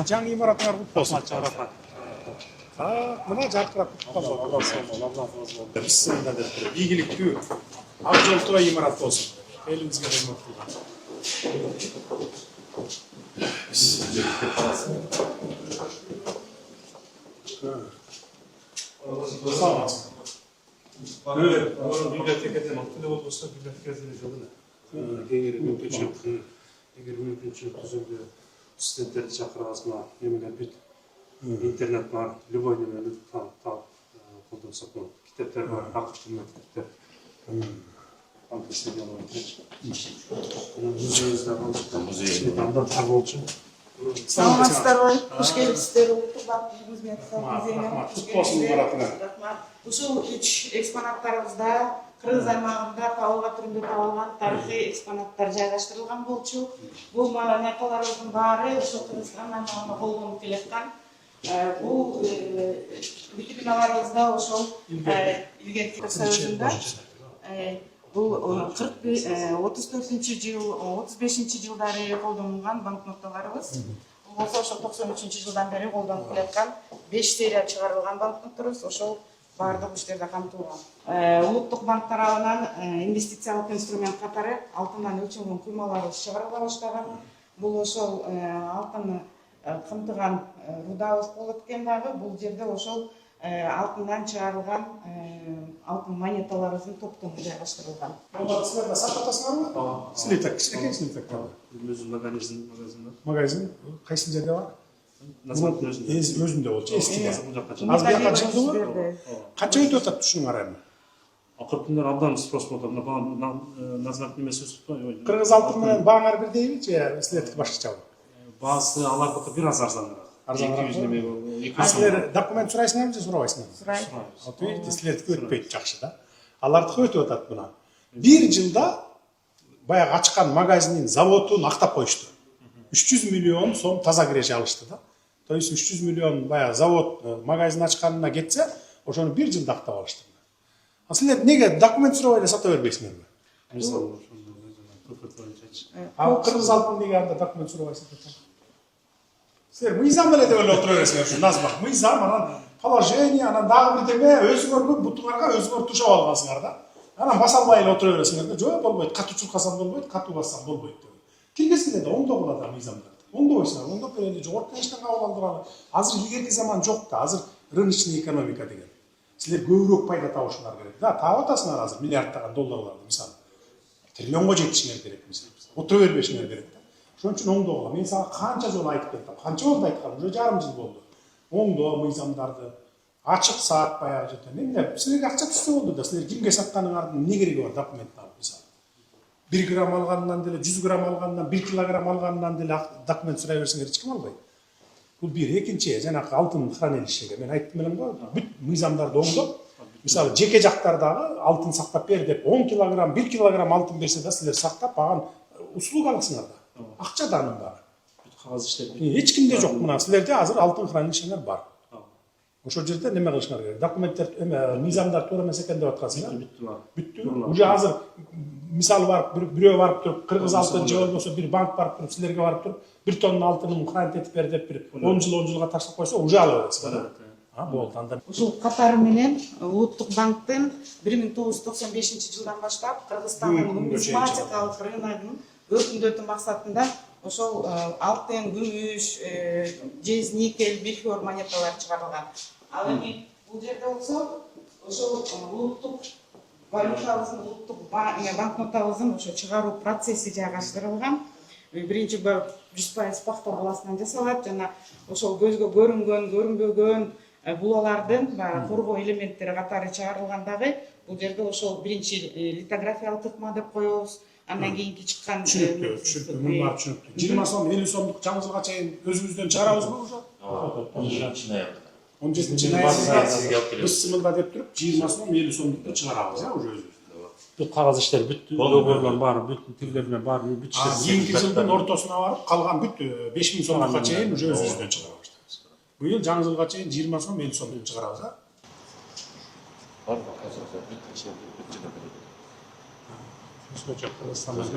жаңы имаратыңар құтты болсын. Рахмат. Мына жарқырап құтты болсын. Алла разы болсын. Біздің де игілікті ақ жолтыра имарат болсын. Елімізге хизмет қылған. Bibliotekadan olib bo'lsa, bibliotekadan yoziladi. Agar mümkünçülük tuzumda studentlerni chaqirasizlar, nimalar bit internet bor, любой nimani qo'ldansak bo'ladi. Kitoblar bor, faqat kitoblar. Саламатсыздар ғой, қош келіпсіздер. Ұлттық банктың қызметі Құтты болсын имаратыңа. Ушул 3 экспонаттарыбызда Кыргыз аймагында табылга түрүндө табылган тарыхый экспонаттар жайгаштырылган болчу. Бул монеталарыбыздын баары ошо Кыргызстан аймагында колдонуп келаткан. Бул витриналарыбызда ошол илгерки союзунда бул 34-жыл, 35-жылдары колдонулган банкнотталарыбыз. Бул болсо ошо 93-жылдан бери колдонуп келаткан 5 серия чыгарылган банкнотторубуз. Ошол бардык иштерде камтылган. Улуттук банк тарабынан инвестициялык инструмент катары алтындан өлчөлгөн куймаларыбыз чыгарыла баштаган. Бул ошол алтын камтыган рудабыз болот экен дагы. Бул жерде ошол алтындан чыгарылган алтын монеталарыбыздын топтому жайгаштырылган. Олар силерде сатып атасыңарбы? Слиток, кичинекей слиток бар. Өзү магазин. Магазин кайсы жерде бар? Назматтын өзүндө. Өзүндө болчу, эскиде. Аз бияка жылдыбы? Канча өтүп атат ушуңар эми? Акыркы күндөр абдан спрос болот. Назмат немеси өсүп турат. Кыргыз алтын менен бааңар бирдейби же силердики башкачабы? Баасы алардыкы бир аз арзаныраак. 200 неме болду. Силер документ сурайсыңарбы же сурабайсыңарбы? Сурайбыз. Отойт, силердики өтпөйт жакшы да. Алардыкы өтүп атат мына. Бир жылда баягы ачкан магазиндин заводун актап коюшту. 300 миллион сом таза киреше алышты да. То есть 300 миллион баягы завод магазин ачканына кетсе, ошону бир жылда актап алышты. А силер неге документ сурабай эле сата бербейсиңерби? Кыргыз алтын неге анда документ сурабай сатат? Силер мыйзам эле деп эле отура бересиңер ушу назмак. Мыйзам, анан положение, анан дагы бирдеме өзүңөргө бутуңарга өзүңөр тушап алгансыңар да. Анан баса албай эле отура бересиңер да. Жок болбойт, катуу чуркасам болбойт, катуу бассам болбойт деп. Киргизгиле да оңдогула да мыйзамдарды. Оңдобойсуңар, оңдоп берели, жогорку эчтен кабыл алдыралы. Азыр илгерки заман жок да, азыр рыночный экономика деген. Силер көбүрөөк пайда табышыңар керек. Да, таап атасыңар азыр миллиарддаган долларларды, мисалы. Триллионго жетишиңер керек, мисалы. Отура бербешиңер керек да. Ошон үчүн оңдогула. Мен сага канча жолу айтып келдим. Канча болду айтканым, уже жарым жыл болду. Оңдоо мыйзамдарды, ачык саат баягы жерде. Эмне, силерге акча түшсө болду да, силер кимге сатканыңардын эмне кереги бар документти алып, мисалы. 1 грамм алгандан деле, 100 грамм алгандан, 1 килограмм алгандан деле документ сурай берсеңер эч ким албайт. Бул бир, экинчи, жанакы алтын хранилищеге мен айттым элем го, бүт мыйзамдарды оңдоп, мисалы жеке жактардагы алтын сактап бер деп 10 килограмм, 1 килограмм алтын берсе да силер сактап баган услуга аласыңар да. Акча да анын баары. Бүт кагаз иштеп. Эч кимде жок мына силерде азыр алтын хранилищелер бар. Ошол жерде неме кылышыңар керек? Документтер, мыйзамдар туура эмес экен деп аткансыңар. Бүттү. Уже азыр мисалы барып бирөө барып туруп Кыргыз алтын же болбосо бир банк барып туруп силерге барып туруп 1 тонна алтынын хранит этип бер деп бир 10 жылга таштап койсо уже ала бересиңер. Болду анда. Ушул катары менен Улуттук банктын 1995-жылдан баштап Кыргызстандын нумизматикалык рыногун өркүндөтүү максатында ошол алтын, күмүш, жез, никель, бирхор монеталар чыгарылган. Ал эми бул жерде болсо ошол улуттук валютабыздын, улуттук банкнотабыздын ошо чыгаруу процесси жайгаштырылган. Биринчи бөлүк 100% пахта буласынан жасалат жана ошол көзгө көрүнгөн, көрүнбөгөн булалардын коргоо элементтери катары чыгарылгандагы. Бул жерде ошол биринчи литографиялык ыкма деп коебуз. Андан кийинки чыккан түшүнүктүү, мун бар түшүнүктүү. 20 сом, 50 сомдук жаңы жылга чейин өзүбүздөн чыгарабызбы уже? 17-чи ноябрда. Биз сымылда деп туруп 20 сом, 50 сомдукту чыгарабыз, уже өзүбүз. Бүт кагаз иштер, бүт договорлор баары, бүт тилдер менен баары бүт иштер. Кийинки жылдын ортосуна барып, калган бүт 5000 сомго чейин уже өзүбүздөн чыгара баштайбыз. Быйыл жаңы жылга чейин 20 сом, 50 сомдук чыгарабыз, а? Бар, азыр бүт ишер, бүт жыда берет. Кыргызстандан